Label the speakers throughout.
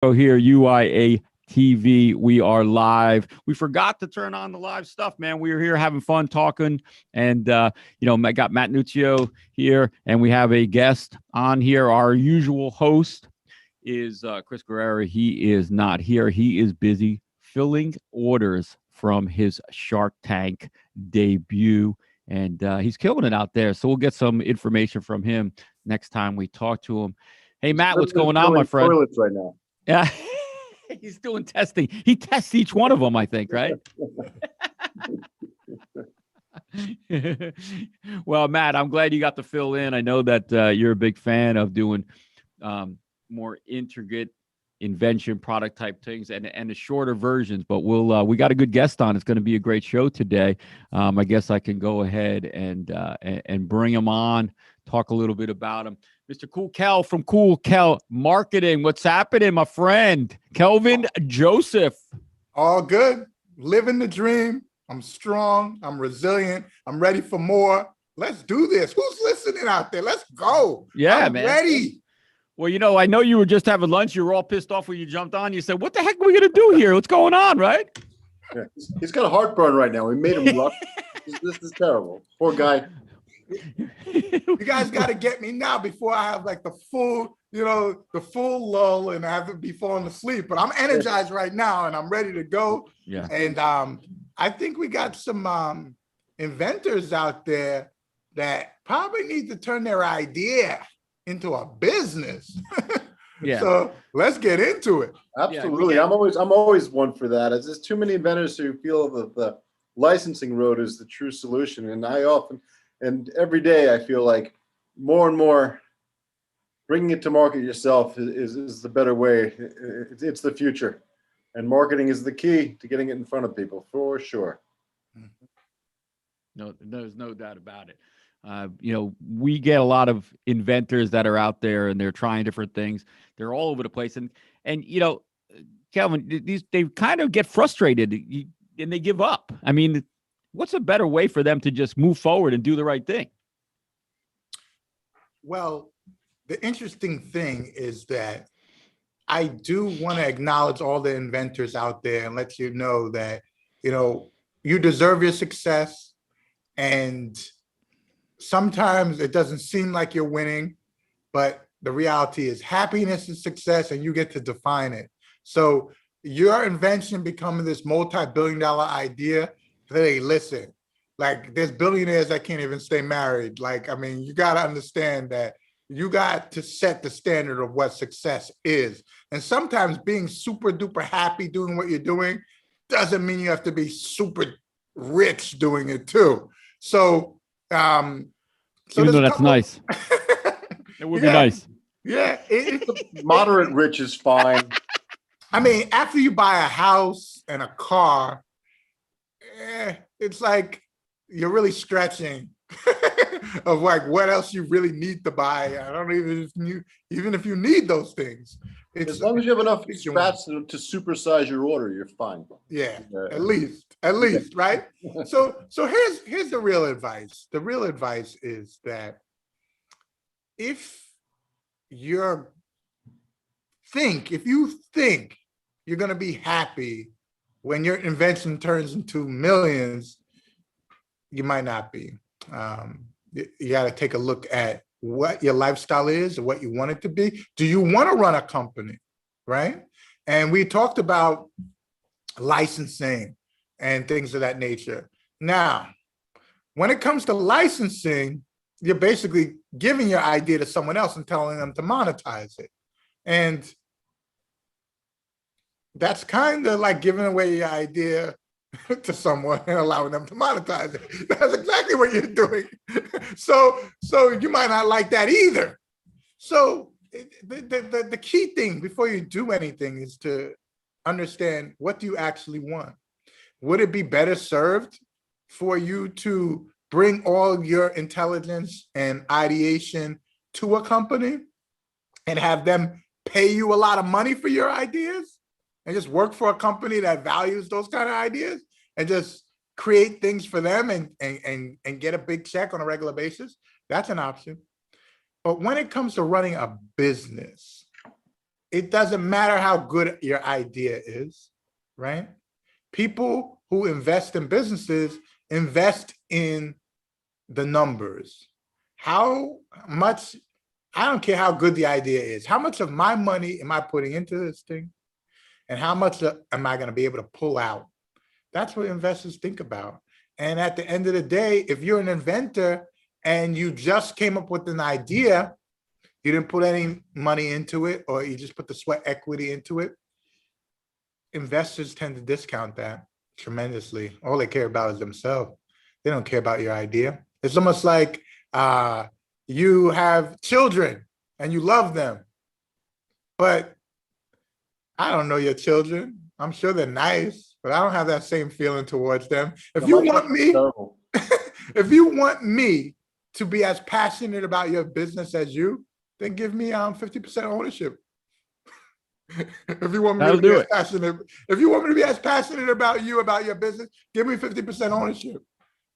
Speaker 1: So here, UIA TV, we are live. We forgot to turn on the live stuff, man. We were here having fun talking, and I got Matt Nuccio here, and we have a guest on here. Our usual host is Chris Guerrero. He is not here. He is busy filling orders from his Shark Tank debut, and he's killing it out there. So we'll get some information from him next time we talk to him. Hey, Matt, what's going on, my friend?
Speaker 2: Toilets right now.
Speaker 1: Yeah, he's doing testing. He tests each one of them, I think, right? Well, Matt, I'm glad you got to fill in. I know that you're a big fan of doing more intricate invention product type things and the shorter versions, but we got a good guest on. It's going to be a great show today. I guess I can go ahead and bring him on, talk a little bit about him. Mr. Kool from Kool Marketing. What's happening, my friend? Kelvin Joseph.
Speaker 3: All good. Living the dream. I'm strong. I'm resilient. I'm ready for more. Let's do this. Who's listening out there? Let's go.
Speaker 1: Yeah,
Speaker 3: I'm
Speaker 1: man.
Speaker 3: ready.
Speaker 1: Well, I know you were just having lunch. You were all pissed off when you jumped on. You said, what the heck are we going to do here? What's going on, right?
Speaker 2: Yeah. He's got a heartburn right now. We made him look. This is terrible. Poor guy.
Speaker 3: You guys got to get me now before I have like the full lull and I have to be falling asleep. But I'm energized right now and I'm ready to go.
Speaker 1: Yeah.
Speaker 3: And I think we got some inventors out there that probably need to turn their idea into a business.
Speaker 1: Yeah.
Speaker 3: So let's get into it.
Speaker 2: Absolutely. Yeah. I'm always one for that. There's too many inventors who feel that the licensing road is the true solution. And every day I feel like more and more bringing it to market yourself is the better way. It's the future. And marketing is the key to getting it in front of people, for sure.
Speaker 1: No, there's no doubt about it. We get a lot of inventors that are out there and they're trying different things. They're all over the place. And Kelvin, they kind of get frustrated and they give up. I mean, what's a better way for them to just move forward and do the right thing?
Speaker 3: Well, the interesting thing is that I do want to acknowledge all the inventors out there and let you know that, you deserve your success. And sometimes it doesn't seem like you're winning, but the reality is happiness is success and you get to define it. So your invention becoming this multi-billion-dollar idea, hey, listen, like there's billionaires that can't even stay married. Like, I mean, you got to understand that you got to set the standard of what success is. And sometimes being super duper happy doing what you're doing doesn't mean you have to be super rich doing it too. So,
Speaker 1: even though that's nice. It would be nice.
Speaker 3: Yeah.
Speaker 2: Moderate rich is fine.
Speaker 3: I mean, after you buy a house and a car, it's like you're really stretching of like what else you really need to buy. I don't even if you need those things.
Speaker 2: As long as you have enough spats to supersize your order, you're fine.
Speaker 3: Yeah, at least, right? So here's the real advice. The real advice is that if you think you're going to be happy when your invention turns into millions, you might not be. You got to take a look at what your lifestyle is and what you want it to be. Do you want to run a company, right? And we talked about licensing and things of that nature. Now, when it comes to licensing, you're basically giving your idea to someone else and telling them to monetize it. And that's kind of like giving away your idea to someone and allowing them to monetize it. That's exactly what you're doing. So you might not like that either. So the key thing before you do anything is to understand, what do you actually want? Would it be better served for you to bring all your intelligence and ideation to a company and have them pay you a lot of money for your ideas? And just work for a company that values those kind of ideas and just create things for them and get a big check on a regular basis? That's an option. But when it comes to running a business, it doesn't matter how good your idea is, right? People who invest in businesses invest in the numbers. How much, I don't care how good the idea is, how much of my money am I putting into this thing? And how much am I going to be able to pull out? That's what investors think about. And at the end of the day, if you're an inventor and you just came up with an idea, you didn't put any money into it, or you just put the sweat equity into it, investors tend to discount that tremendously. All they care about is themselves. They don't care about your idea. It's almost like you have children and you love them, but I don't know your children. I'm sure they're nice, but I don't have that same feeling towards them. If you want me, if you want me to be as passionate about your business as you, then give me 50% ownership. If you want me to be as passionate, if you want me to be as passionate about you, about your business, give me 50% ownership.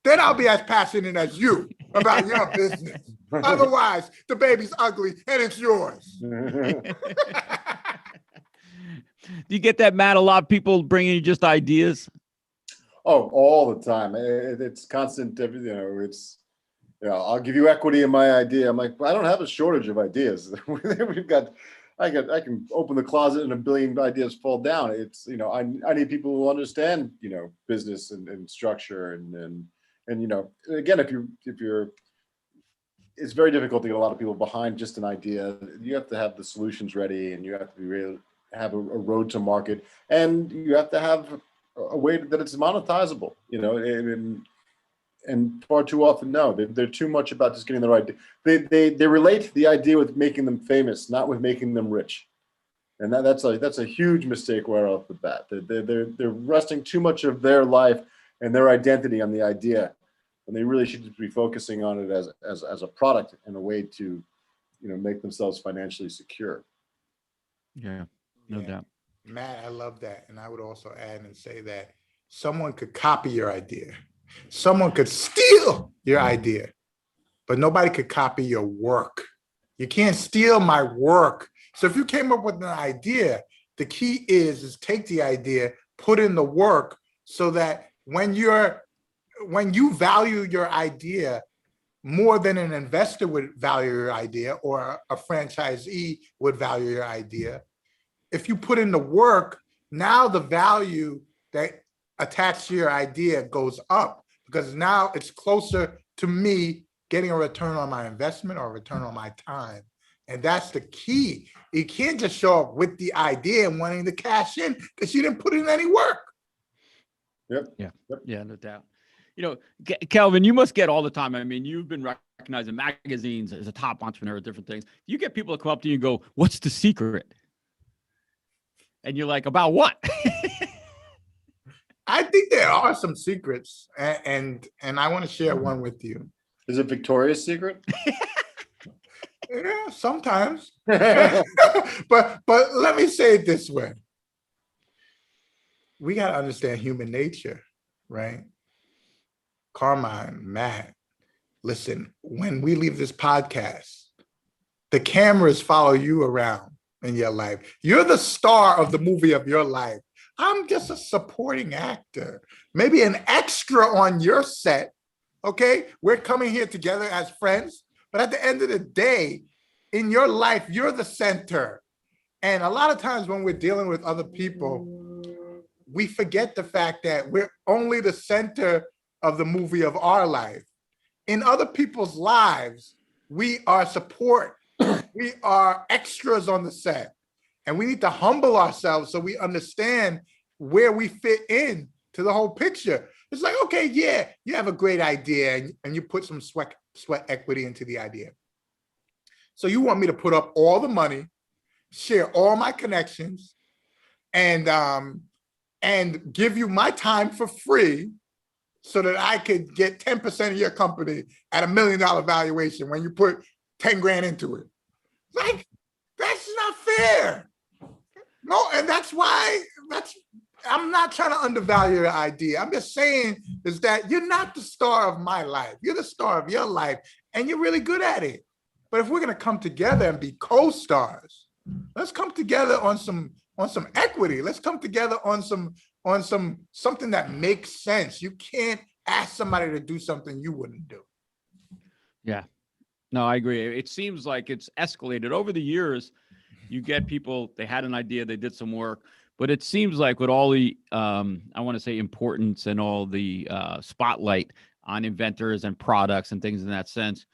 Speaker 3: Then I'll be as passionate as you about your business. Otherwise, the baby's ugly and it's yours.
Speaker 1: Do you get that, Matt? A lot of people bringing you just ideas.
Speaker 2: Oh, all the time. It's constant. It's, I'll give you equity in my idea. I'm like, I don't have a shortage of ideas. I can open the closet and a billion ideas fall down. It's, I need people who understand, business and structure and again, if you're, it's very difficult to get a lot of people behind just an idea. You have to have the solutions ready, and you have to be real, have a road to market, and you have to have a way that it's monetizable, and far too often, no, they're too much about just getting the right idea. They relate the idea with making them famous, not with making them rich. And that's a huge mistake right off the bat. They're resting too much of their life and their identity on the idea, and they really should be focusing on it as a product and a way to, make themselves financially secure.
Speaker 1: Yeah, no doubt.
Speaker 3: Matt, I love that. And I would also add and say that someone could copy your idea. Someone could steal your idea, but nobody could copy your work. You can't steal my work. So if you came up with an idea, the key is take the idea, put in the work, so that when you value your idea more than an investor would value your idea, or a franchisee would value your idea, if you put in the work, now the value that attached to your idea goes up, because now it's closer to me getting a return on my investment or a return on my time. And that's the key. You can't just show up with the idea and wanting to cash in because you didn't put in any work.
Speaker 2: Yep.
Speaker 1: Yeah, no doubt. Kelvin, you must get all the time. I mean, you've been recognized in magazines as a top entrepreneur, different things. You get people to come up to you and go, "What's the secret?" And you're like, "About what?"
Speaker 3: I think there are some secrets, and I want to share one with you.
Speaker 2: Is it Victoria's Secret?
Speaker 3: Yeah, sometimes. but let me say it this way. We got to understand human nature, right? Carmine, Matt, listen, when we leave this podcast, the cameras follow you around in your life. You're the star of the movie of your life. I'm just a supporting actor, maybe an extra on your set, okay? We're coming here together as friends, but at the end of the day, in your life, you're the center. And a lot of times when we're dealing with other people, we forget the fact that we're only the center of the movie of our life. In other people's lives, we are support. We are extras on the set. And we need to humble ourselves so we understand where we fit in to the whole picture. It's like, okay, yeah, you have a great idea and you put some sweat equity into the idea. So you want me to put up all the money, share all my connections, and give you my time for free so that I could get 10% of your company at $1 million valuation when you put 10 grand into it. Like, that's not fair. No, and I'm not trying to undervalue your idea. I'm just saying is that you're not the star of my life. You're the star of your life, and you're really good at it. But if we're going to come together and be co-stars, Let's come together on some equity. Let's come together on something that makes sense. You can't ask somebody to do something you wouldn't do.
Speaker 1: Yeah. No, I agree. It seems like it's escalated over the years. You get people, they had an idea, they did some work, but it seems like with all the, I want to say importance and all the spotlight on inventors and products and things in that sense,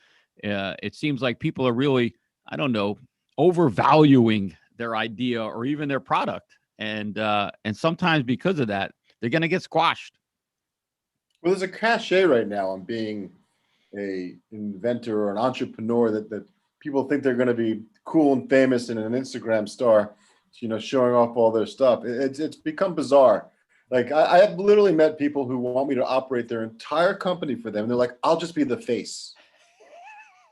Speaker 1: it seems like people are really, I don't know, overvaluing their idea or even their product. And sometimes because of that, they're going to get squashed.
Speaker 2: Well, there's a cachet right now on being a inventor or an entrepreneur that people think they're going to be cool and famous and an Instagram star, showing off all their stuff. It's become bizarre. Like I have literally met people who want me to operate their entire company for them. And they're like, I'll just be the face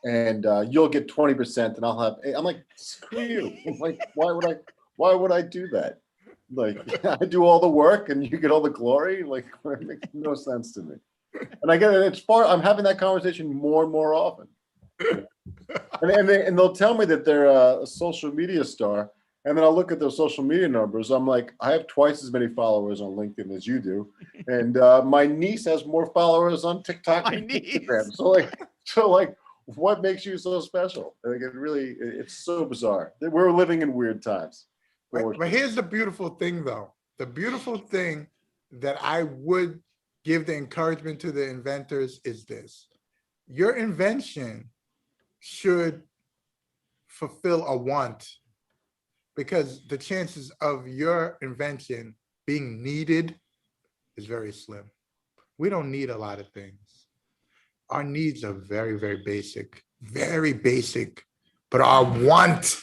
Speaker 2: and you'll get 20% and I'll have, I'm like, screw you. I'm like, why would I do that? Like I do all the work and you get all the glory. Like it makes no sense to me. And I get it. I'm having that conversation more and more often. And they'll tell me that they're a social media star. And then I'll look at their social media numbers. I'm like, I have twice as many followers on LinkedIn as you do. And my niece has more followers on TikTok and Instagram. So like, what makes you so special? Like it's so bizarre. We're living in weird times.
Speaker 3: But here's the beautiful thing though. The beautiful thing that I would give the encouragement to the inventors is this. Your invention should fulfill a want, because the chances of your invention being needed is very slim. We don't need a lot of things. Our needs are very, very basic, but our want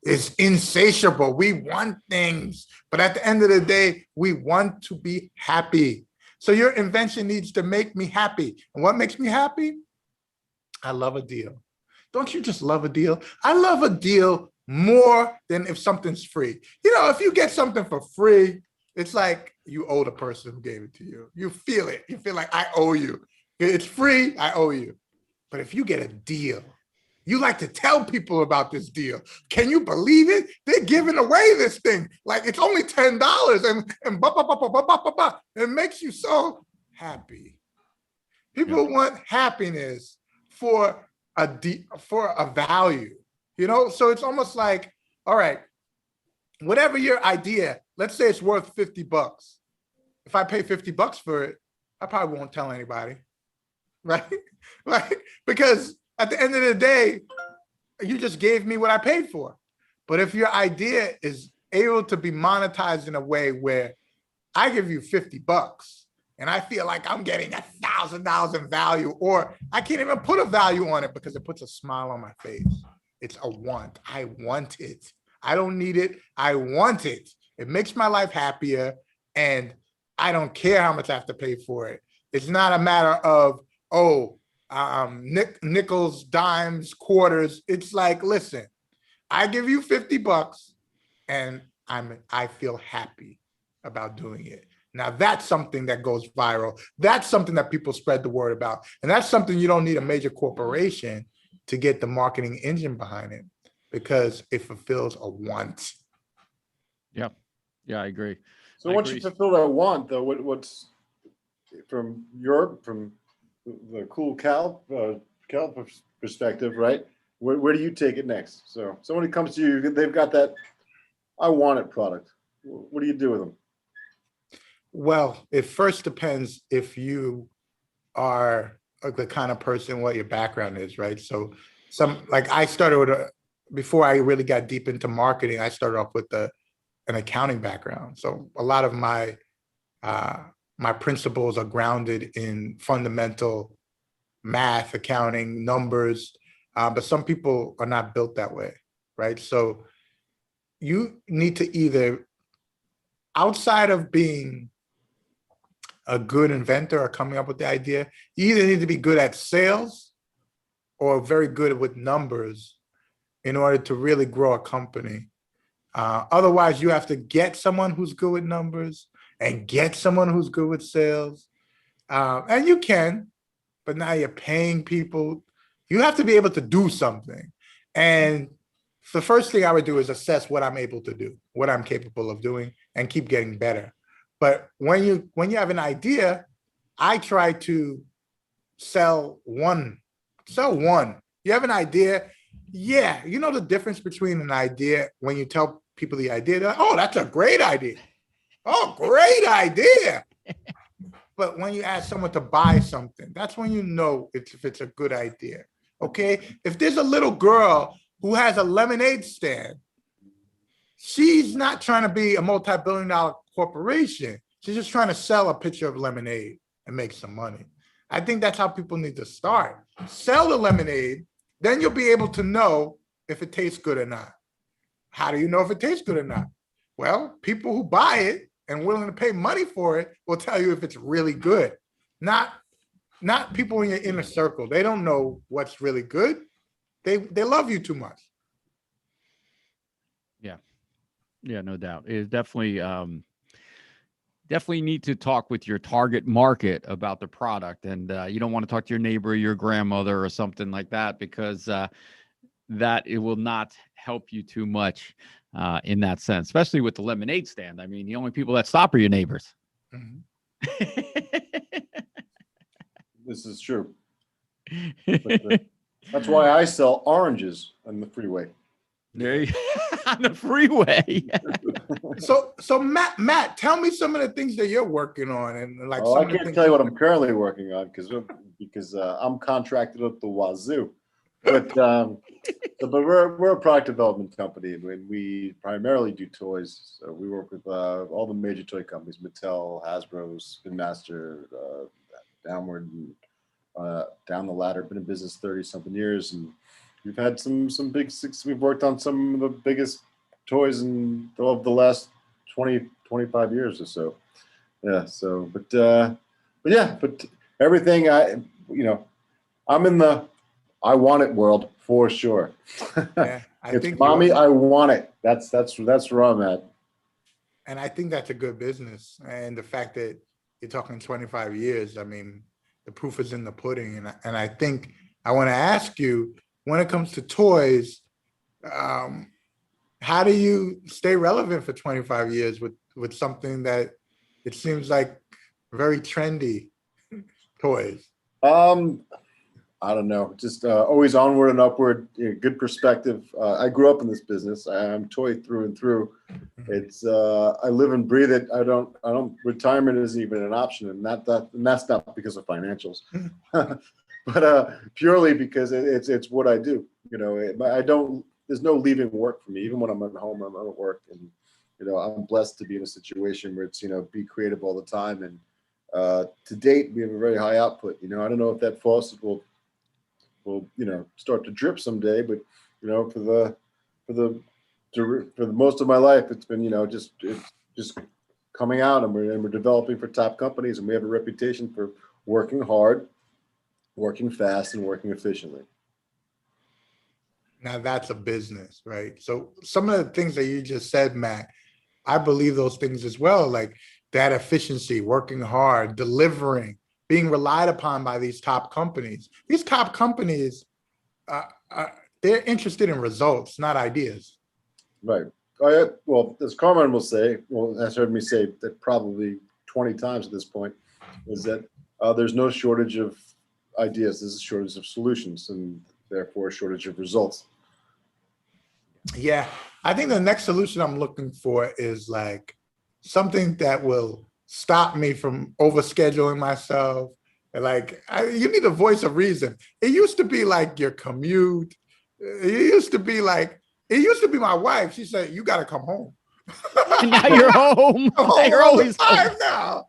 Speaker 3: is insatiable. We want things, but at the end of the day, we want to be happy. So your invention needs to make me happy. And what makes me happy? I love a deal. Don't you just love a deal? I love a deal more than if something's free. If you get something for free, it's like you owe the person who gave it to you. You feel it. You feel like I owe you. It's free, I owe you. But if you get a deal, you like to tell people about this deal. Can you believe it? They're giving away this thing. Like it's only $10 and bah, bah, bah, bah, bah, bah, bah, bah. It makes you so happy. People want happiness for a value, So it's almost like, all right, whatever your idea, let's say it's worth $50. If I pay $50 for it, I probably won't tell anybody, right? Because at the end of the day, you just gave me what I paid for. But if your idea is able to be monetized in a way where I give you $50 and I feel like I'm getting $1,000 in value, or I can't even put a value on it because it puts a smile on my face. It's a want. I want it. I don't need it. I want it. It makes my life happier, and I don't care how much I have to pay for it. It's not a matter of, nickels, dimes, quarters. It's like, listen, I give you $50 and I feel happy about doing it. Now that's something that goes viral. That's something that people spread the word about. And that's something you don't need a major corporation to get the marketing engine behind it, because it fulfills a want.
Speaker 1: Yeah. Yeah, I agree.
Speaker 2: So once you fulfill that want, though, what's from the Kool Cal perspective, right? Where do you take it next? So someone who comes to you, they've got that I want it product. What do you do with them?
Speaker 3: Well, it first depends if you are the kind of person, what your background is, right? So I started with before I really got deep into marketing, I started off with an accounting background. So a lot of my principles are grounded in fundamental math, accounting, numbers, but some people are not built that way, right? So you need to either, outside of being a good inventor or coming up with the idea, you either need to be good at sales or very good with numbers in order to really grow a company. Otherwise, you have to get someone who's good with numbers and get someone who's good with sales. And you can, but now you're paying people. You have to be able to do something. And the first thing I would do is assess what I'm able to do, what I'm capable of doing, and keep getting better. But when you have an idea, I try to sell one. You have an idea. Yeah. You know the difference between an idea when you tell people the idea, they're like, oh, that's a great idea. Oh, great idea. But when you ask someone to buy something, that's when you know if it's a good idea. Okay. If there's a little girl who has a lemonade stand, she's not trying to be a multi-billion-dollar corporation. She's just trying to sell a pitcher of lemonade and make some money. I think that's how people need to start. Sell the lemonade, then you'll be able to know if it tastes good or not. How do you know if it tastes good or not? Well, people who buy it and willing to pay money for it will tell you if it's really good. Not people in your inner circle. They don't know what's really good. They love you too much.
Speaker 1: Yeah, no doubt. It's definitely definitely need to talk with your target market about the product, and you don't want to talk to your neighbor, or your grandmother, or something like that, because that it will not help you too much in that sense, especially with the lemonade stand. I mean, the only people that stop are your neighbors.
Speaker 3: Mm-hmm.
Speaker 2: This is true. That's why I sell oranges on the freeway.
Speaker 1: There you, on the freeway.
Speaker 3: So Matt, tell me some of the things that you're working on, and like.
Speaker 2: I can't tell you what I'm currently working on because I'm contracted up the wazoo. But we're a product development company, and we primarily do toys. So we work with all the major toy companies: Mattel, Hasbro, Spin Master, downward, down the ladder. Been in business 30-something years, and we've had some big. We've worked on some of the biggest toys of the last 20-25 years or so. Yeah. So, but everything I'm in the I want it world for sure.
Speaker 3: Yeah, I
Speaker 2: think mommy, I want it. That's where I'm at.
Speaker 3: And I think that's a good business. And the fact that you're talking 25 years, I mean, the proof is in the pudding. And I think I want to ask you, when it comes to toys, how do you stay relevant for 25 years with something that it seems like very trendy toys?
Speaker 2: I don't know, just always onward and upward, good perspective. I grew up in this business. I'm toy through and through. It's I live and breathe it. I don't retirement isn't even an option, and that's not because of financials, but purely because it's what I do. I don't. There's no leaving work for me. Even when I'm at home, I'm at work, and I'm blessed to be in a situation where it's be creative all the time. And to date, we have a very high output. I don't know if that faucet will start to drip someday, but for the most of my life, it's been just coming out, and we're developing for top companies, and we have a reputation for working hard, working fast, and working efficiently.
Speaker 3: Now that's a business, right? So some of the things that you just said, Matt, I believe those things as well, like that efficiency, working hard, delivering, being relied upon by these top companies. These top companies, they're interested in results, not ideas.
Speaker 2: Right. Well, as Carmen will say, has heard me say that probably 20 times at this point, is that there's no shortage of ideas. There's a shortage of solutions, and therefore a shortage of results.
Speaker 3: Yeah. I think the next solution I'm looking for is like something that will stop me from overscheduling myself. Like you need a voice of reason. It used to be like your commute. It used to be my wife. She said, "You got to come home."
Speaker 1: And now you're home.
Speaker 3: Now
Speaker 1: you're always home
Speaker 3: now.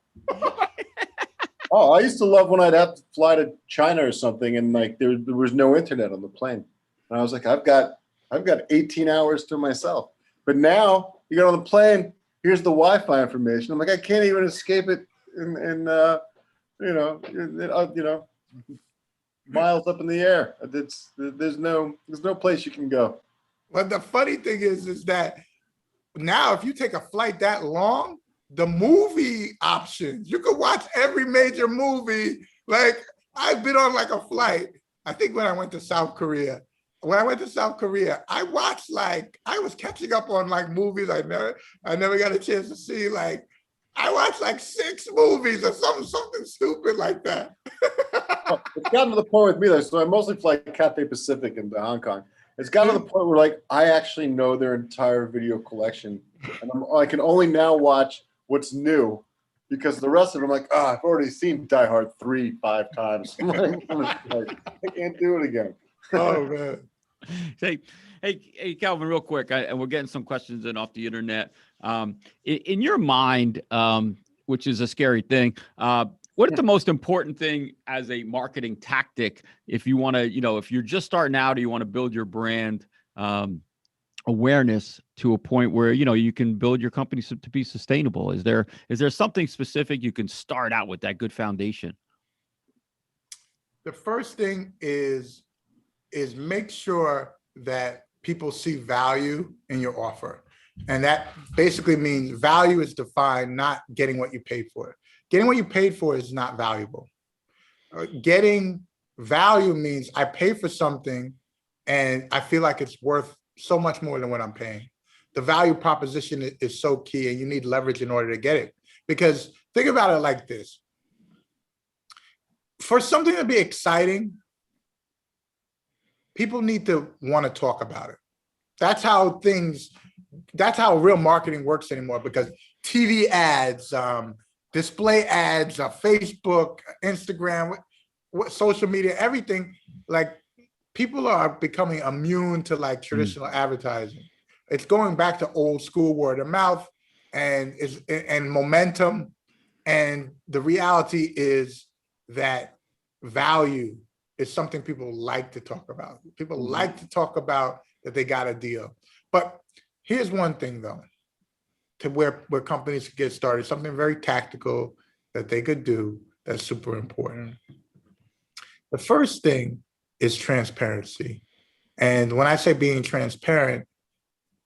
Speaker 2: Oh, I used to love when I'd have to fly to China or something, and like there was no internet on the plane, and I was like, I've got 18 hours to myself. But now you get on the plane, here's the Wi-Fi information. I'm like, I can't even escape it in miles up in the air. There's no place you can go.
Speaker 3: But the funny thing is that now if you take a flight that long, the movie options, you could watch every major movie. Like I've been on like a flight, I think when I went to South Korea, when I went to South Korea, I watched I was catching up on movies I never got a chance to see. I watched 6 movies or something stupid like that.
Speaker 2: Well, it's gotten to the point with me, though, so I mostly fly Cathay Pacific into Hong Kong. It's gotten to the point where I actually know their entire video collection, and I can only now watch what's new, because the rest of them, I've already seen Die Hard 3, 5 times. I can't do it again.
Speaker 3: Oh man.
Speaker 1: Hey, Kelvin, real quick, and we're getting some questions in off the internet. In your mind, which is a scary thing, what is the most important thing as a marketing tactic if you want to, if you're just starting out or you want to build your brand awareness to a point where, you can build your company to be sustainable? Is there something specific you can start out with that good foundation?
Speaker 3: The first thing is make sure that people see value in your offer. And that basically means value is defined not getting what you paid for. Getting what you paid for is not valuable. Getting value means I pay for something and I feel like it's worth so much more than what I'm paying. The value proposition is so key, and you need leverage in order to get it. Because think about it like this. For something to be exciting, people need to want to talk about it. That's how real marketing works anymore, because TV ads, display ads, Facebook, Instagram, social media, everything, people are becoming immune to traditional advertising. It's going back to old school word of mouth and momentum. And the reality is that value is something people like to talk about. People like to talk about that they got a deal. But here's one thing though, to where companies could get started, something very tactical that they could do that's super important. The first thing is transparency. And when I say being transparent,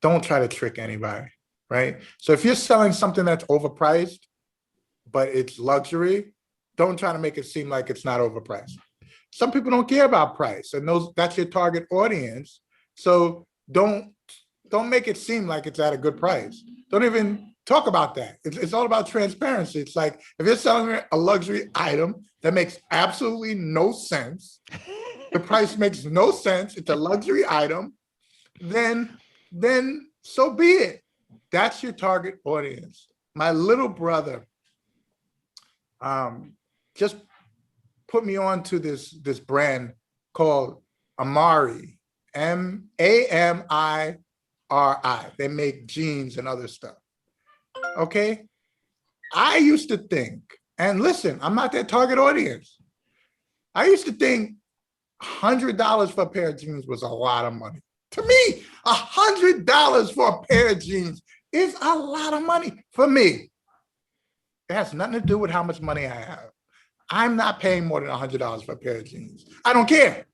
Speaker 3: don't try to trick anybody, right? So if you're selling something that's overpriced, but it's luxury, don't try to make it seem like it's not overpriced. Some people don't care about price, and that's your target audience. So don't make it seem like it's at a good price. Don't even talk about that. It's all about transparency. It's like, if you're selling a luxury item that makes absolutely no sense, the price makes no sense, it's a luxury item, then so be it. That's your target audience. My little brother just put me on to this brand called Amari, Amiri. They make jeans and other stuff. Okay. I used to think, and listen, I'm not their target audience. I used to think $100 for a pair of jeans was a lot of money. To me, $100 for a pair of jeans is a lot of money for me. It has nothing to do with how much money I have. I'm not paying more than $100 for a pair of jeans. I don't care.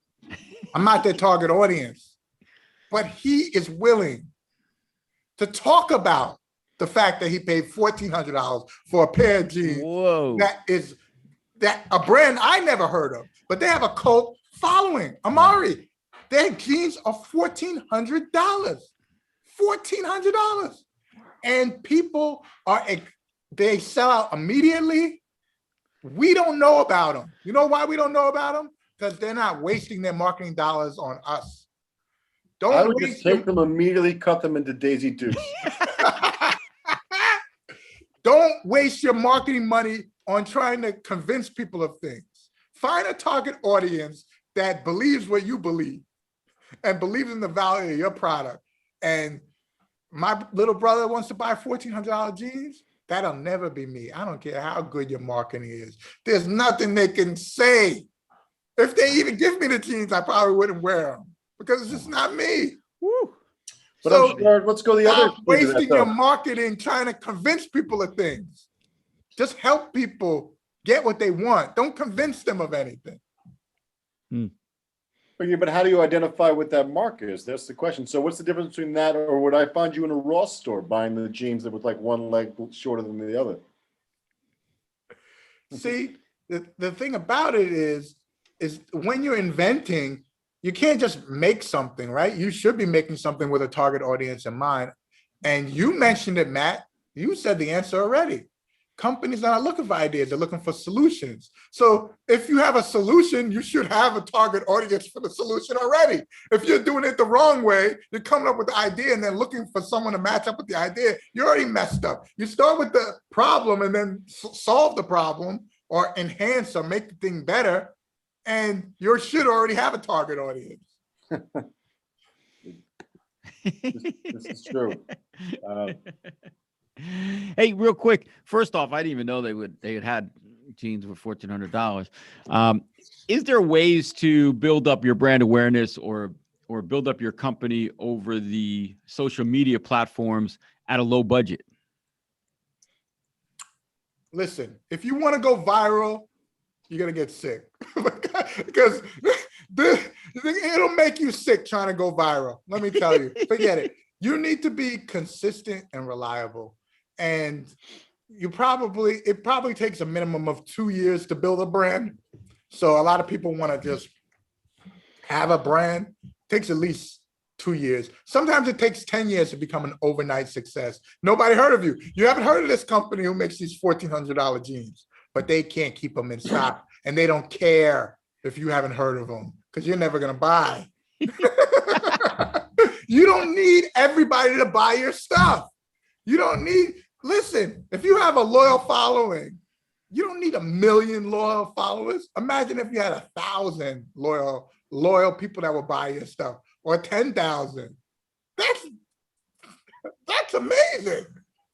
Speaker 3: I'm not their target audience. But he is willing to talk about the fact that he paid $1,400 for a pair of jeans.
Speaker 1: Whoa.
Speaker 3: That a brand I never heard of, but they have a cult following. Amari, their jeans are $1,400. $1,400. And people they sell out immediately. We don't know about them. You know why we don't know about them? Because they're not wasting their marketing dollars on us.
Speaker 2: I would just take them immediately, cut them into Daisy Dukes.
Speaker 3: Don't waste your marketing money on trying to convince people of things. Find a target audience that believes what you believe and believes in the value of your product. And my little brother wants to buy $1,400 jeans. That'll never be me. I don't care how good your marketing is. There's nothing they can say. If they even give me the jeans, I probably wouldn't wear them because it's just not me. Woo.
Speaker 2: But so I'm sure, let's go the other.
Speaker 3: Wasting your marketing trying to convince people of things. Just help people get what they want. Don't convince them of anything.
Speaker 2: But how do you identify what that mark is? That's the question. So what's the difference between that, or would I find you in a Ross store buying the jeans that with one leg shorter than the other?
Speaker 3: See, the thing about it is when you're inventing, you can't just make something, right? You should be making something with a target audience in mind. And you mentioned it, Matt. You said the answer already. Companies are not looking for ideas, they're looking for solutions. So if you have a solution, you should have a target audience for the solution already. If you're doing it the wrong way, you're coming up with the idea and then looking for someone to match up with the idea, you're already messed up. You start with the problem and then solve the problem or enhance or make the thing better, and you should already have a target audience.
Speaker 2: This is true.
Speaker 1: Hey, real quick. First off, I didn't even know they had jeans with $1,400. Is there ways to build up your brand awareness or build up your company over the social media platforms at a low budget?
Speaker 3: Listen, if you want to go viral, you're gonna get sick because it'll make you sick trying to go viral. Let me tell you, forget it. You need to be consistent and reliable. And it probably takes a minimum of 2 years to build a brand. So a lot of people want to just have a brand. It takes at least 2 years. Sometimes it takes 10 years to become an overnight success. Nobody heard of you. You haven't heard of this company who makes these $1,400 jeans, but they can't keep them in stock. And they don't care if you haven't heard of them because you're never going to buy. You don't need everybody to buy your stuff. You don't need, listen, if you have a loyal following, you don't need 1 million loyal followers. Imagine if you had 1,000 loyal people that would buy your stuff, or 10,000. That's amazing.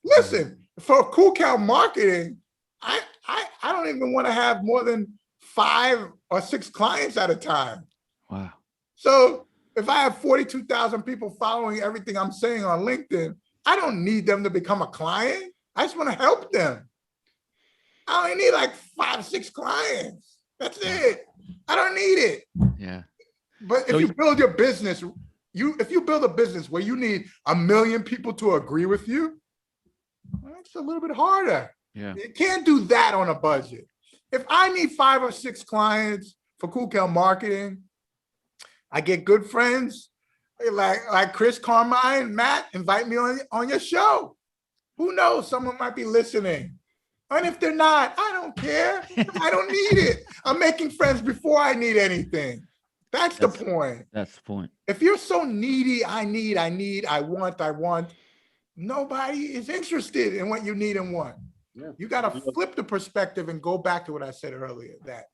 Speaker 3: Listen, for Kool marketing, I don't even want to have more than 5 or 6 clients at a time.
Speaker 1: Wow. So
Speaker 3: if I have 42,000 people following everything I'm saying on LinkedIn, I don't need them to become a client. I just want to help them. I only need like 5, 6 clients. That's it. I don't need it.
Speaker 1: Yeah.
Speaker 3: But if you build your business, if you build a business where you need 1 million people to agree with you, well, it's a little bit harder.
Speaker 1: Yeah.
Speaker 3: You can't do that on a budget. If I need 5 or 6 clients for Kool marketing, I get good friends like Chris Carmine, Matt, invite me on your show. Who knows? Someone might be listening. And if they're not, I don't care. I don't need it. I'm making friends before I need anything. That's the point.
Speaker 1: That's the point.
Speaker 3: If you're so needy, I want, nobody is interested in what you need and want. Yeah. You got to flip the perspective and go back to what I said earlier, that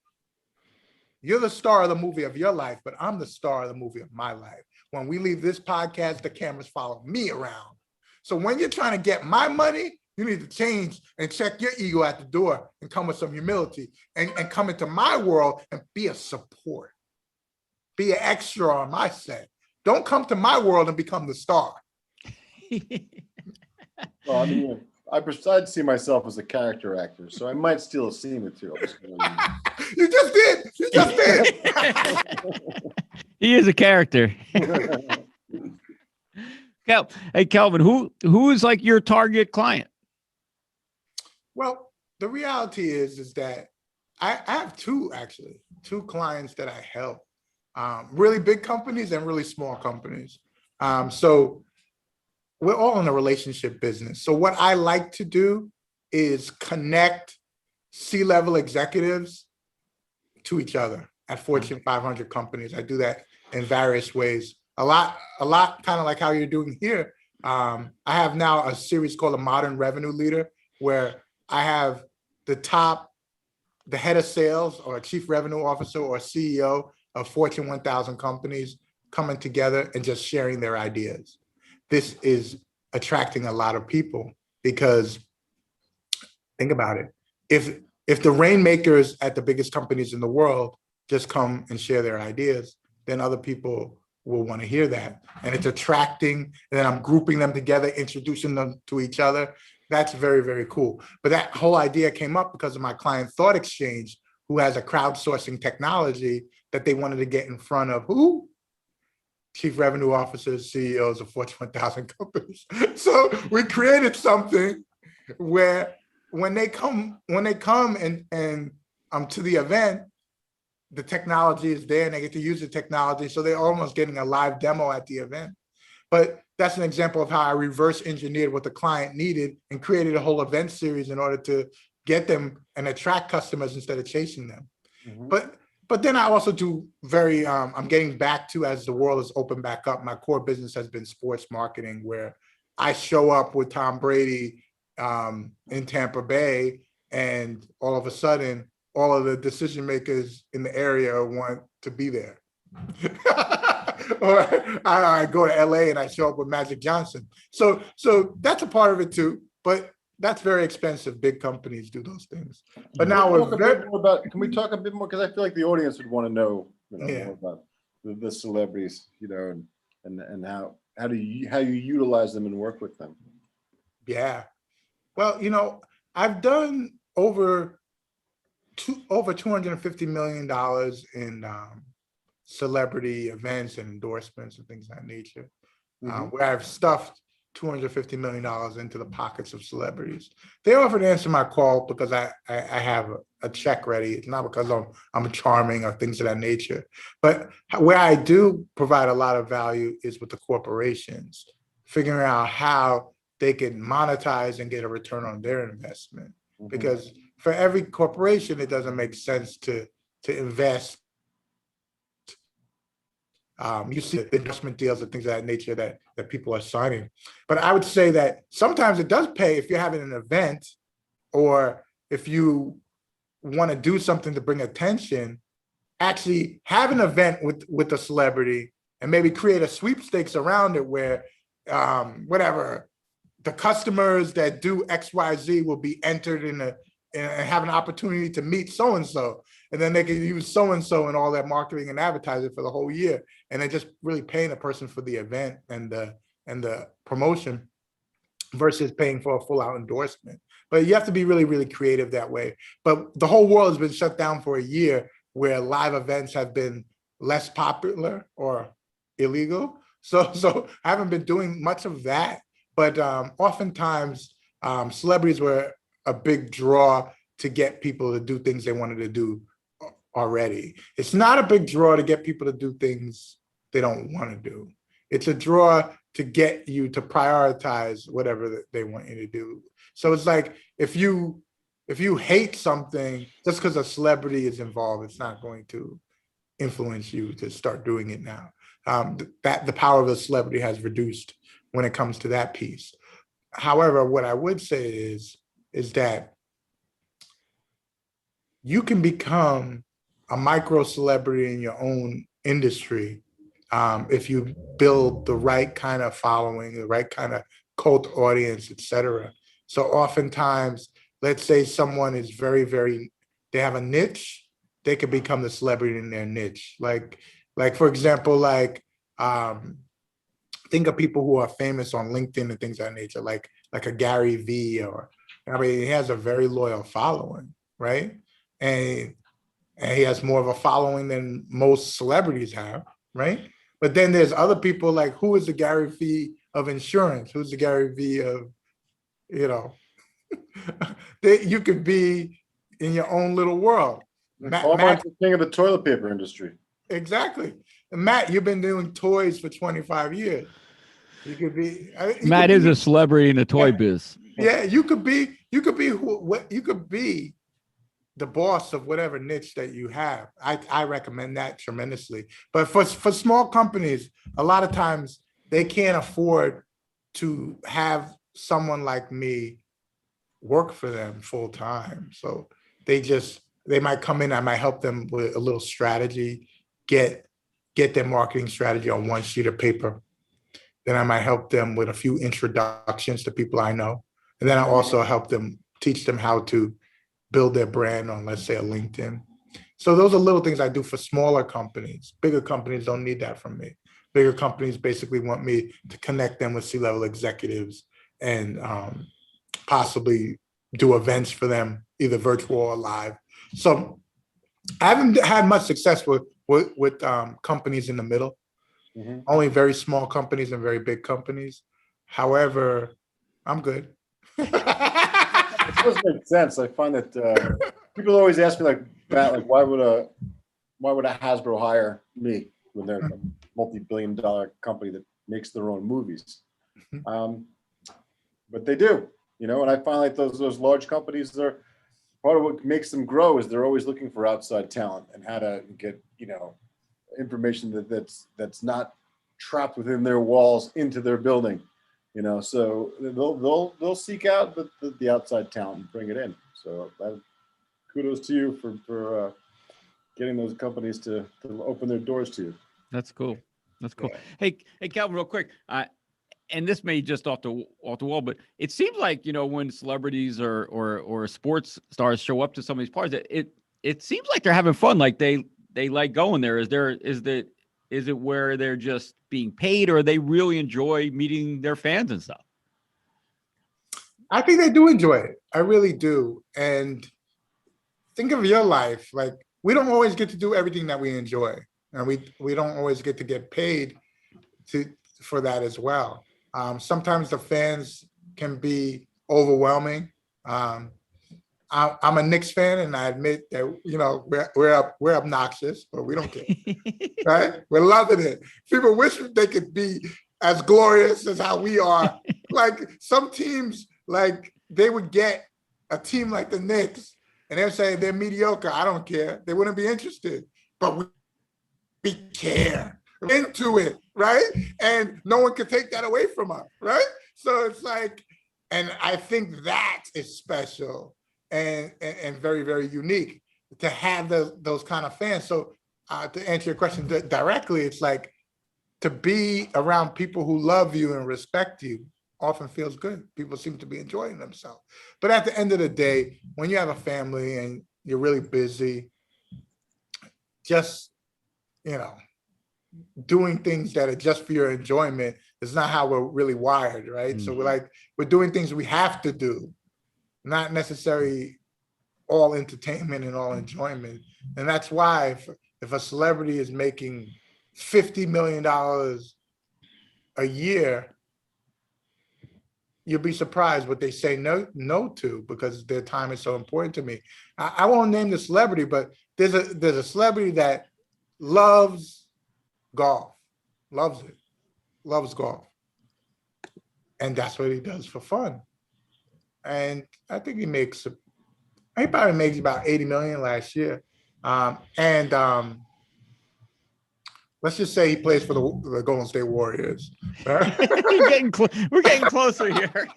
Speaker 3: you're the star of the movie of your life, but I'm the star of the movie of my life. When we leave this podcast, the cameras follow me around. So when you're trying to get my money, you need to change and check your ego at the door and come with some humility and come into my world and be a support. Be an extra on my set. Don't come to my world and become the star.
Speaker 2: Well, I mean, I'd see myself as a character actor, so I might steal a scene or two.
Speaker 3: You just did. You just did.
Speaker 1: He is a character. Hey, Kelvin, who is like your target client?
Speaker 3: Well, the reality is that I have two clients that I help, really big companies and really small companies. So we're all in a relationship business. So what I like to do is connect C-level executives to each other at Fortune 500 companies. I do that in various ways. A lot kind of like how you're doing here. I have now a series called A Modern Revenue Leader, where I have the head of sales or a chief revenue officer or CEO of Fortune 1000 companies coming together and just sharing their ideas. This is attracting a lot of people because think about it. If the rainmakers at the biggest companies in the world just come and share their ideas, then other people will want to hear that. And it's attracting, and then I'm grouping them together, introducing them to each other. That's very, very cool. But that whole idea came up because of my client Thought Exchange, who has a crowdsourcing technology that they wanted to get in front of who? Chief revenue officers, CEOs of Fortune 1000 companies. So we created something where when they come and to the event, the technology is there and they get to use the technology. So they're almost getting a live demo at the event. But that's an example of how I reverse engineered what the client needed and created a whole event series in order to get them and attract customers instead of chasing them.
Speaker 2: Mhm.
Speaker 3: But then I also do I'm getting back to, as the world has opened back up, my core business has been sports marketing, where I show up with Tom Brady in Tampa Bay, and all of a sudden, all of the decision makers in the area want to be there. Or I go to LA and I show up with Magic Johnson. So that's a part of it too, but that's very expensive. Big companies do those things. But now
Speaker 2: can we talk a bit more? Because I feel like the audience would want to know,
Speaker 3: Yeah.
Speaker 2: more about the celebrities, and how you utilize them and work with them.
Speaker 3: Yeah. Well, I've done over $250 million in celebrity events and endorsements and things of that nature, where I've stuffed $250 million into the pockets of celebrities. They often answer my call because I have a check ready. It's not because I'm charming or things of that nature. But where I do provide a lot of value is with the corporations, figuring out how they can monetize and get a return on their investment. Because for every corporation, it doesn't make sense to invest. You see the investment deals and things of that nature that people are signing. But I would say that sometimes it does pay if you're having an event, or if you want to do something to bring attention, actually have an event with a celebrity and maybe create a sweepstakes around it where whatever, the customers that do XYZ will be entered and have an opportunity to meet so-and-so. And then they can use so-and-so in all that marketing and advertising for the whole year. And they're just really paying a person for the event and the promotion versus paying for a full out endorsement. But you have to be really, really creative that way. But the whole world has been shut down for a year, where live events have been less popular or illegal. So I haven't been doing much of that. But oftentimes, celebrities were a big draw to get people to do things they wanted to do already. It's not a big draw to get people to do things they don't want to do. It's a draw to get you to prioritize whatever they want you to do. So it's like, if you hate something, just because a celebrity is involved, it's not going to influence you to start doing it now. The power of a celebrity has reduced when it comes to that piece. However, what I would say is that you can become a micro celebrity in your own industry if you build the right kind of following, the right kind of cult audience, etc. So oftentimes, let's say someone is very, very, they have a niche, they could become the celebrity in their niche. Like for example, think of people who are famous on LinkedIn and things of that nature, like a Gary Vee, he has a very loyal following, right? And he has more of a following than most celebrities have, right? But then there's other people, like, who is the Gary Vee of insurance? Who's the Gary Vee of, you could be in your own little world.
Speaker 2: Matt's the king of the toilet paper industry.
Speaker 3: Exactly. And Matt, you've been doing toys for 25 years. You could be.
Speaker 1: Matt is a celebrity in the toy biz.
Speaker 3: Yeah, you could be the boss of whatever niche that you have. I recommend that tremendously. But for small companies, a lot of times they can't afford to have someone like me work for them full time. So they might come in, I might help them with a little strategy, get their marketing strategy on one sheet of paper. Then I might help them with a few introductions to people I know. And then I also help them, teach them how to build their brand on, let's say, a LinkedIn. So those are little things I do for smaller companies. Bigger companies don't need that from me. Bigger companies basically want me to connect them with C-level executives and possibly do events for them, either virtual or live. So I haven't had much success with companies in the middle. Mm-hmm. Only very small companies and very big companies. However, I'm good.
Speaker 2: It does make sense. I find that people always ask me, like, Matt, like, why would why would a Hasbro hire me when they're a multi-billion-dollar company that makes their own movies? But they do, and I find like those large companies, they're part of what makes them grow is they're always looking for outside talent and how to get, information that's not trapped within their walls into their building, so they'll seek out the outside talent and bring it in. So kudos to you for getting those companies to open their doors to you.
Speaker 1: That's cool. That's cool. Yeah. Hey, Kelvin, real quick. And this may just off the wall, but it seems like, when celebrities or sports stars show up to some of these parties, it seems like they're having fun. Like they like going there. Is it where they're just being paid, or they really enjoy meeting their fans and stuff?
Speaker 3: I think they do enjoy it. I really do. And think of your life. Like, we don't always get to do everything that we enjoy. And we don't always get to get paid for that as well. Sometimes the fans can be overwhelming. I'm a Knicks fan, and I admit that we're obnoxious, but we don't care, right? We're loving it. People wish they could be as glorious as how we are. Like some teams, like they would get a team like the Knicks, and they're saying they're mediocre. I don't care. They wouldn't be interested, but we care. Into it, right? And no one can take that away from us, right? So it's like, and I think that is special and very, very unique to have those kind of fans. So to answer your question directly, it's like to be around people who love you and respect you often feels good. People seem to be enjoying themselves. But at the end of the day, when you have a family and you're really busy, just, doing things that are just for your enjoyment is not how we're really wired, right? Mm-hmm. So we're doing things we have to do, not necessarily all entertainment and all enjoyment. And that's why if a celebrity is making $50 million a year, you'll be surprised what they say no to, because their time is so important to me. I won't name the celebrity, but there's a celebrity that loves golf, loves golf. And that's what he does for fun. And I think he probably makes about 80 million last year. Let's just say he plays for the Golden State Warriors.
Speaker 1: We're getting closer here.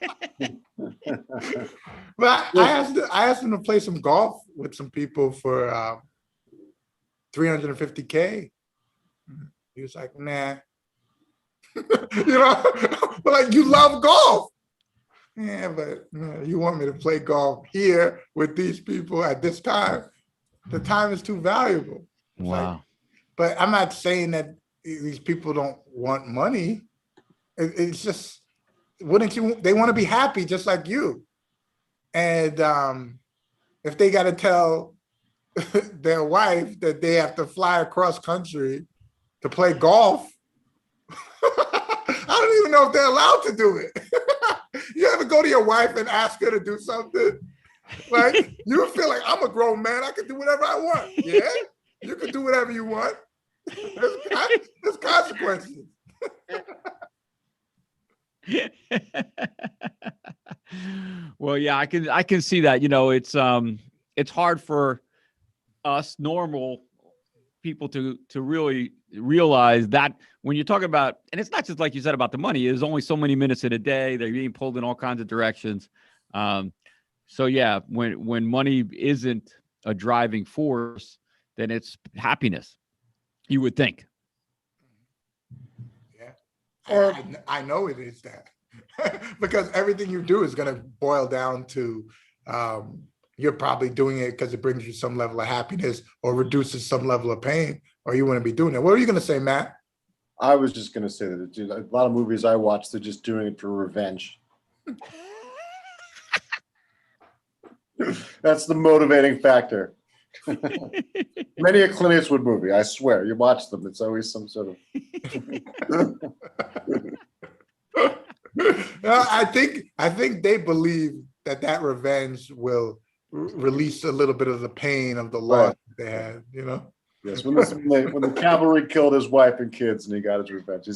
Speaker 3: But I asked him to play some golf with some people for $350K. He was like, nah. But like, you love golf. Yeah, but you want me to play golf here with these people at this time? The time is too valuable.
Speaker 1: Wow.
Speaker 3: Like, but I'm not saying that these people don't want money. It's just, they want to be happy just like you. And if they got to tell their wife that they have to fly across country to play golf, I don't even know if they're allowed to do it. You ever go to your wife and ask her to do something? Like, you feel like, I'm a grown man, I can do whatever I want. Yeah, you can do whatever you want. There's consequences.
Speaker 1: Well, yeah, I can see that. It's hard for us normal people to really realize that when you talk about, and it's not just like you said about the money, there's only so many minutes in a day, they're being pulled in all kinds of directions. So yeah, when money isn't a driving force, then it's happiness, you would think.
Speaker 3: Yeah, I know it is that. Because everything you do is going to boil down to you're probably doing it because it brings you some level of happiness or reduces some level of pain, or you wouldn't be doing it. What are you going to say, Matt?
Speaker 2: I was just going to say that a lot of movies I watch, they're just doing it for revenge. That's the motivating factor. Many a Clint Eastwood movie, I swear. You watch them, it's always some sort of...
Speaker 3: I think they believe that revenge will release a little bit of the pain of the loss they had,
Speaker 2: Yes, when the cavalry killed his wife and kids and he got his revenge,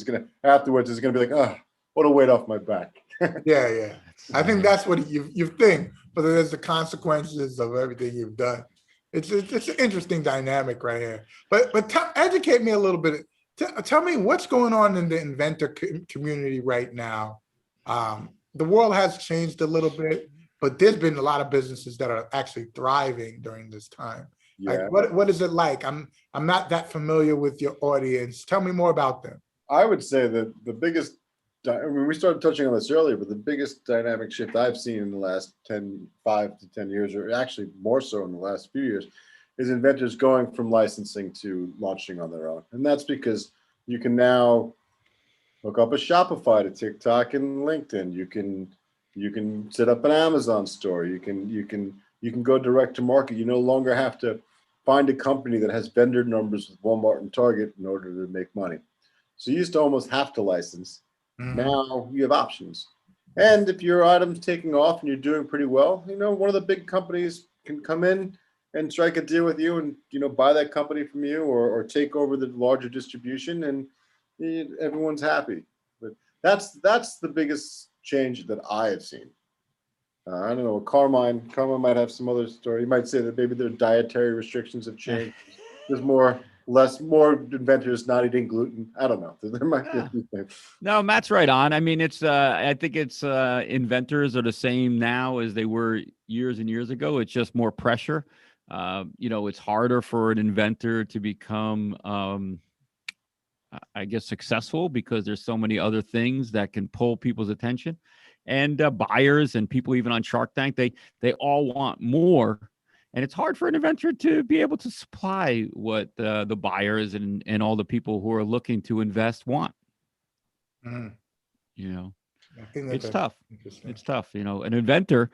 Speaker 2: afterwards he's gonna be like, oh, what a weight off my back.
Speaker 3: Yeah. I think that's what you think, but there's the consequences of everything you've done. It's an interesting dynamic right here. But educate me a little bit. Tell me what's going on in the inventor community right now. The world has changed a little bit, but there's been a lot of businesses that are actually thriving during this time.
Speaker 2: Yeah.
Speaker 3: Like, what is it like? I'm not that familiar with your audience. Tell me more about them.
Speaker 2: I would say that the biggest, I mean, we started touching on this earlier, but the biggest dynamic shift I've seen in the last 5 to 10 years, or actually more so in the last few years, is inventors going from licensing to launching on their own. And that's because you can now hook up a Shopify to TikTok and LinkedIn. You can set up an Amazon store. You can go direct to market. You no longer have to find a company that has vendor numbers with Walmart and Target in order to make money. So you used to almost have to license.
Speaker 3: Mhm.
Speaker 2: Now you have options. And if your item's taking off and you're doing pretty well, one of the big companies can come in and strike a deal with you and, buy that company from you or take over the larger distribution, and everyone's happy. But that's the biggest change that I have seen. I don't know. Carmine might have some other story. He might say that maybe their dietary restrictions have changed. There's more inventors not eating gluten. I don't know. There might be a few things.
Speaker 1: No, Matt's right on. I mean, I think it's inventors are the same now as they were years and years ago. It's just more pressure. It's harder for an inventor to become, I guess, successful because there's so many other things that can pull people's attention, and buyers and people even on Shark Tank, they all want more. And it's hard for an inventor to be able to supply what the buyers and all the people who are looking to invest want.
Speaker 3: Mhm. I think
Speaker 1: It's
Speaker 3: that's
Speaker 1: tough.
Speaker 3: interesting.
Speaker 1: It's tough. An inventor,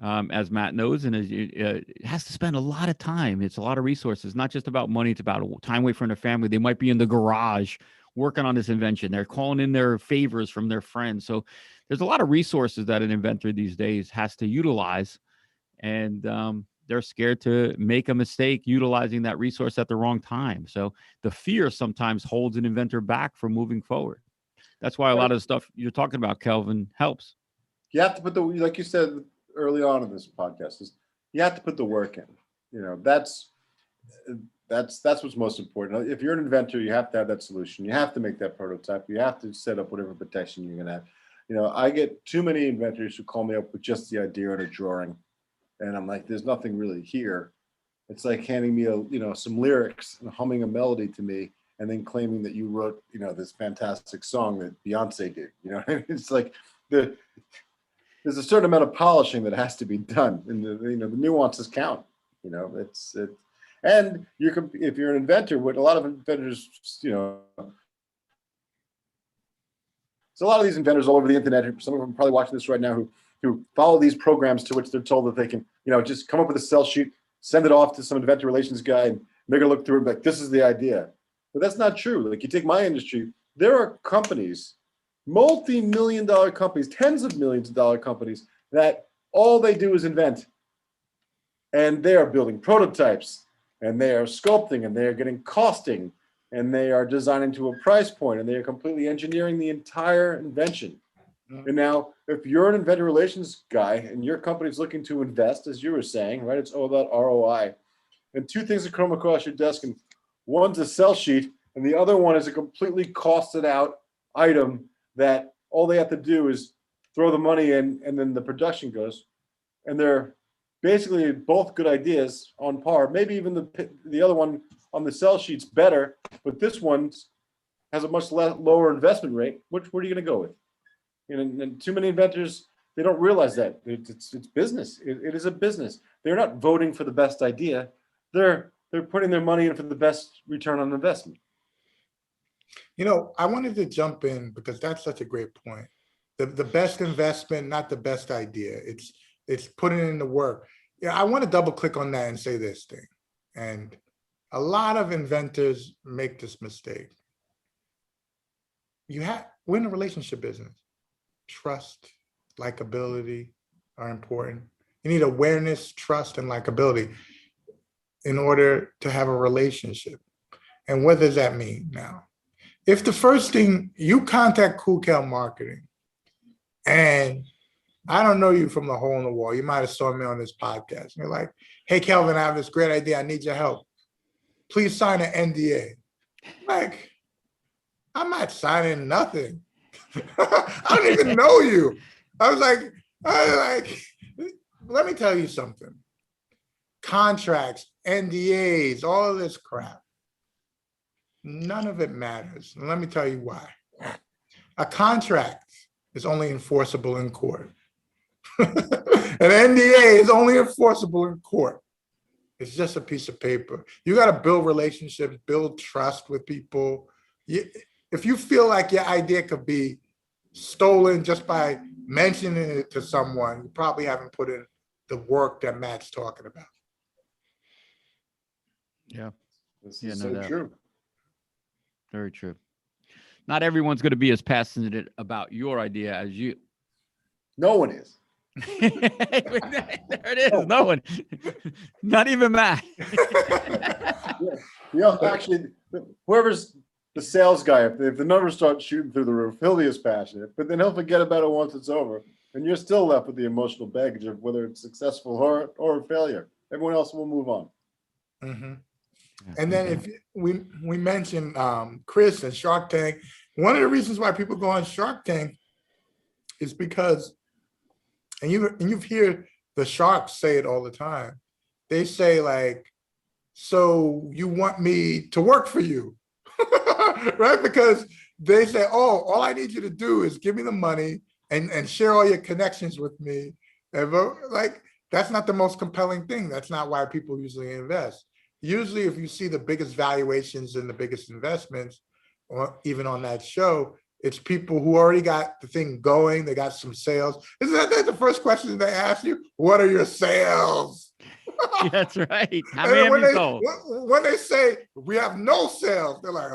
Speaker 1: as Matt knows, and has to spend a lot of time. It's a lot of resources, not just about money. It's about time away from their family. They might be in the garage working on this invention. They're calling in their favors from their friends. So there's a lot of resources that an inventor these days has to utilize. And they're scared to make a mistake utilizing that resource at the wrong time. So the fear sometimes holds an inventor back from moving forward. That's why a lot of the stuff you're talking about, Kelvin, helps.
Speaker 2: You have to put like you said early on in this podcast, is you have to put the work in. That's what's most important. If you're an inventor, you have to have that solution. You have to make that prototype. You have to set up whatever protection you're going to have. I get too many inventors who call me up with just the idea and a drawing. And I'm like, there's nothing really here. It's like handing me some lyrics and humming a melody to me and then claiming that you wrote, this fantastic song that Beyonce did. It's like there's a certain amount of polishing that has to be done, and the nuances count. And if you're an inventor, what a lot of inventors, so a lot of these inventors all over the internet, some of them are probably watching this right now, who follow these programs to which they're told that they can, just come up with a sell sheet, send it off to some inventor relations guy, and they're gonna look through it and be like, this is the idea. But that's not true. Like, you take my industry, there are companies, multi-million-dollar companies, tens of millions of dollar companies, that all they do is invent. And they are building prototypes, and they are sculpting, and they are getting costing, and they are designing to a price point, and they are completely engineering the entire invention. And now, if you're an inventor relations guy and your company's looking to invest, as you were saying, right, it's all about ROI. And two things that come across your desk, and one's a sell sheet, and the other one is a completely costed out item that all they have to do is throw the money in, and then the production goes. And they're basically both good ideas on par. Maybe even the other one on the sell sheet's better, but this one has a much lower investment rate. What are you going to go with? And too many inventors, they don't realize that it's business. It is a business. They're not voting for the best idea. They're putting their money in for the best return on investment.
Speaker 3: I wanted to jump in because that's such a great point. The best investment, not the best idea. It's putting in the work. Yeah, I want to double click on that and say this thing. And a lot of inventors make this mistake. We're in a relationship business. Trust, likability are important. You need awareness, trust, and likability in order to have a relationship. And what does that mean now? If the first thing you contact Kool Marketing, and I don't know you from the hole in the wall, you might have saw me on this podcast, and you're like, hey, Kelvin, I have this great idea. I need your help. Please sign an NDA. Like, I'm not signing nothing. I don't even know you. I was like, let me tell you something. Contracts, NDAs, all of this crap, none of it matters. And let me tell you why. A contract is only enforceable in court. An NDA is only enforceable in court. It's just a piece of paper. You got to build relationships, build trust with people. If you feel like your idea could be stolen just by mentioning it to someone, you probably haven't put in the work that Matt's talking about.
Speaker 1: Yeah.
Speaker 2: This is so true.
Speaker 1: Very true. Not everyone's going to be as passionate about your idea as you.
Speaker 2: No one is.
Speaker 1: There it is. No one. Not even Matt.
Speaker 2: Actually, whoever's the sales guy, if the numbers start shooting through the roof, he'll be as passionate, but then he'll forget about it once it's over. And you're still left with the emotional baggage of whether it's successful or a failure. Everyone else will move on.
Speaker 3: Mm-hmm. And then if we mentioned Chris and Shark Tank, one of the reasons why people go on Shark Tank is because, and you've heard the sharks say it all the time. They say like, so you want me to work for you, right? Because they say, oh, all I need you to do is give me the money and share all your connections with me. And like, that's not the most compelling thing. That's not why people usually invest. Usually if you see the biggest valuations and the biggest investments, or even on that show, it's people who already got the thing going. They got some sales. Isn't that the first question they ask you? What are your sales?
Speaker 1: That's right. How many have you sold?
Speaker 3: When they say we have no sales, they're like,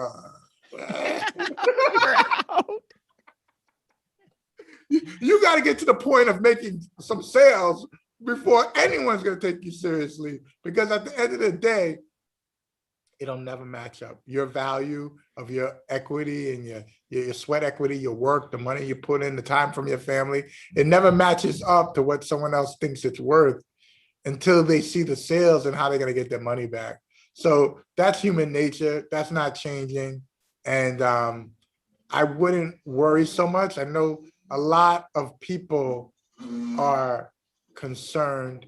Speaker 3: you got to get to the point of making some sales before anyone's going to take you seriously, because at the end of the day, it'll never match up. Your value of your equity and your sweat equity, your work, the money you put in, the time from your family, it never matches up to what someone else thinks it's worth until they see the sales and how they're going to get their money back. So that's human nature. That's not changing. And I wouldn't worry so much. I know a lot of people are concerned,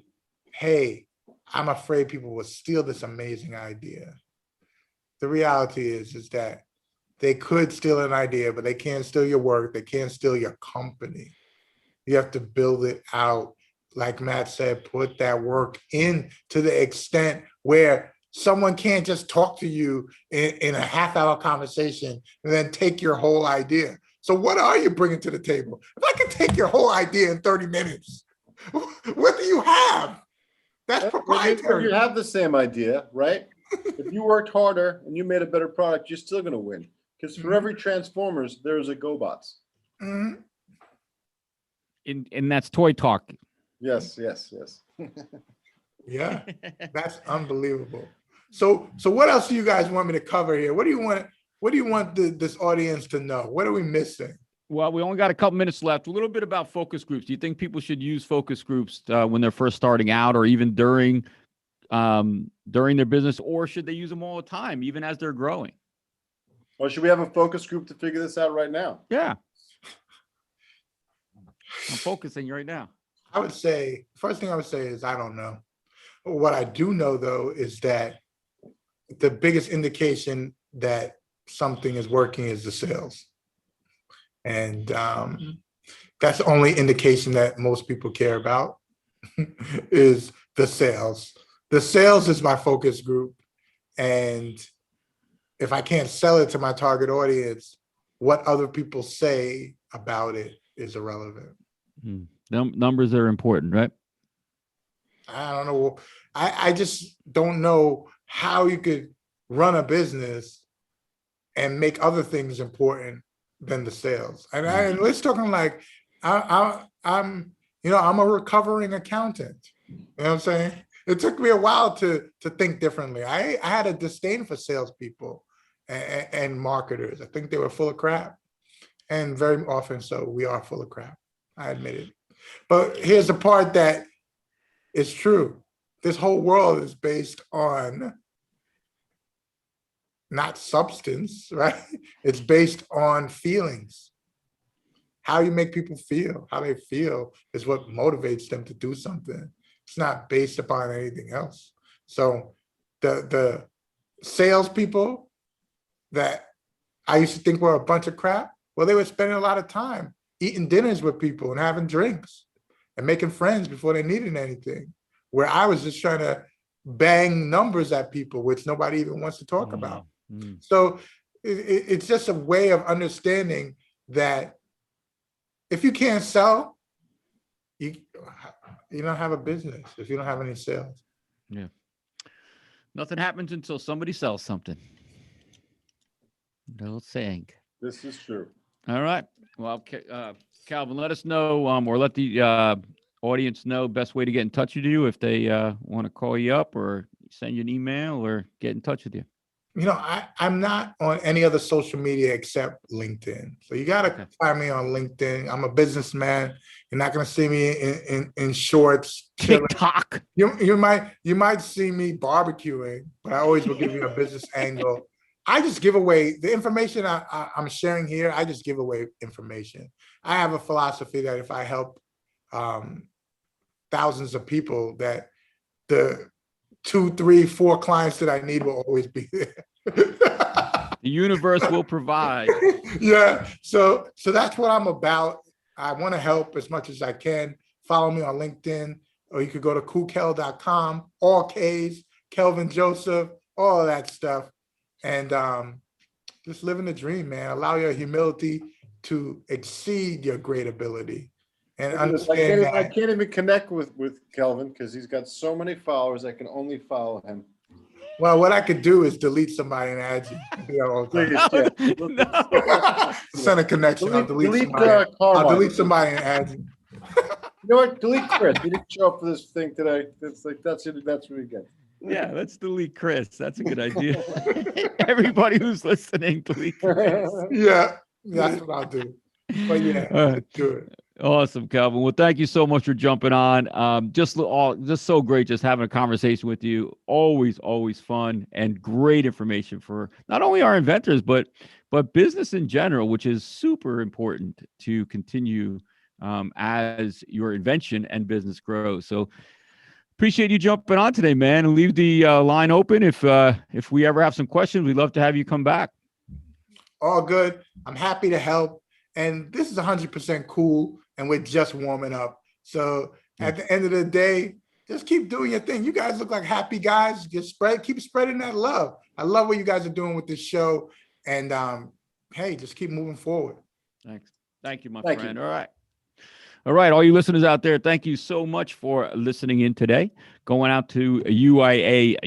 Speaker 3: hey, I'm afraid people will steal this amazing idea. The reality is that they could steal an idea, but they can't steal your work. They can't steal your company. You have to build it out. Like Matt said, put that work in to the extent where someone can't just talk to you in a half-hour conversation and then take your whole idea. So what are you bringing to the table? If I can take your whole idea in 30 minutes, what do you have? That's proprietary.
Speaker 2: You have the same idea, right? If you worked harder and you made a better product, you're still going to win. Because for every Transformers, there's a GoBots.
Speaker 3: Mm-hmm.
Speaker 1: And that's toy talk.
Speaker 2: Yes.
Speaker 3: Yeah, that's unbelievable. So what else do you guys want me to cover here? What do you want this audience to know? What are we missing?
Speaker 1: Well, we only got a couple minutes left. A little bit about focus groups. Do you think people should use focus groups when they're first starting out, or even during their business, or should they use them all the time, even as they're growing?
Speaker 2: Or should we have a focus group to figure this out right now?
Speaker 1: Yeah. I'm focusing right now.
Speaker 3: I would say, first thing I would say is, I don't know. What I do know, though, is that the biggest indication that something is working is the sales. And that's the only indication that most people care about is the sales. The sales is my focus group. And if I can't sell it to my target audience, what other people say about it is irrelevant.
Speaker 1: Numbers are important, right?
Speaker 3: I don't know. I just don't know how you could run a business and make other things important than the sales. And let's talking like I'm a recovering accountant. You know what I'm saying? It took me a while to think differently. I had a disdain for salespeople and marketers. I think they were full of crap. And very often so, we are full of crap. I admit it. But here's the part that is true. This whole world is based on not substance, right? It's based on feelings. How you make people feel, how they feel is what motivates them to do something. It's not based upon anything else. So the salespeople that I used to think were a bunch of crap, well, they were spending a lot of time eating dinners with people and having drinks and making friends before they needed anything, where I was just trying to bang numbers at people, which nobody even wants to talk about. So it's just a way of understanding that if you can't sell, you don't have a business if you don't have any sales.
Speaker 1: Yeah. Nothing happens until somebody sells something. No saying.
Speaker 2: This is true.
Speaker 1: All right. Well, Kelvin, let us know, or let the audience know best way to get in touch with you if they want to call you up or send you an email or get in touch with you.
Speaker 3: I'm not on any other social media except LinkedIn. So you got to find me on LinkedIn. I'm a businessman. You're not going to see me in shorts.
Speaker 1: TikTok.
Speaker 3: You might see me barbecuing, but I always will give you a business angle. I just give away the information I'm sharing here. I just give away information. I have a philosophy that if I help thousands of people, that the 2, 3, 4 clients that I need will always be there.
Speaker 1: The universe will provide.
Speaker 3: Yeah. So that's what I'm about. I want to help as much as I can. Follow me on LinkedIn, or you could go to koolkel.com, all K's, Kelvin Joseph, all of that stuff. And just living the dream, man. Allow your humility to exceed your great ability. And understand
Speaker 2: I can't even connect with Kelvin because he's got so many followers. I can only follow him.
Speaker 3: Well, what I could do is delete somebody and add you.
Speaker 2: Please,
Speaker 3: Send a connection. I'll delete somebody. I'll delete somebody and add you.
Speaker 2: You know what? Delete Chris. He didn't show up for this thing today. It's like that's it. That's what we get.
Speaker 1: Yeah, let's delete Chris. That's a good idea. Everybody who's listening, delete Chris.
Speaker 3: Yeah, that's what I'll do. But yeah, do it.
Speaker 1: Awesome, Kelvin. Well, thank you so much for jumping on. Just so great, just having a conversation with you. Always fun and great information for not only our inventors, but business in general, which is super important to continue as your invention and business grows. So appreciate you jumping on today, man. And leave the line open if we ever have some questions. We'd love to have you come back.
Speaker 3: All good. I'm happy to help. And this is 100% cool. And we're just warming up. So at the end of the day, just keep doing your thing. You guys look like happy guys. Just keep spreading that love. I love what you guys are doing with this show. And hey, just keep moving forward.
Speaker 1: Thanks. Thank you, my friend. All right. All right, all you listeners out there, thank you so much for listening in today. Going out to UIAUSA.org.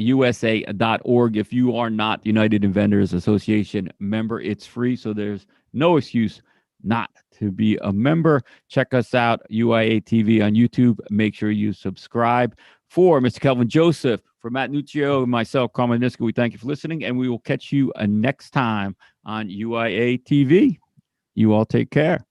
Speaker 1: If you are not the United Inventors Association member, it's free, so there's no excuse not to be a member. Check us out, UIA TV on YouTube. Make sure you subscribe. For Mr. Kelvin Joseph, for Matt Nuccio and myself, Carmen Niska, we thank you for listening, and we will catch you next time on UIA TV. You all take care.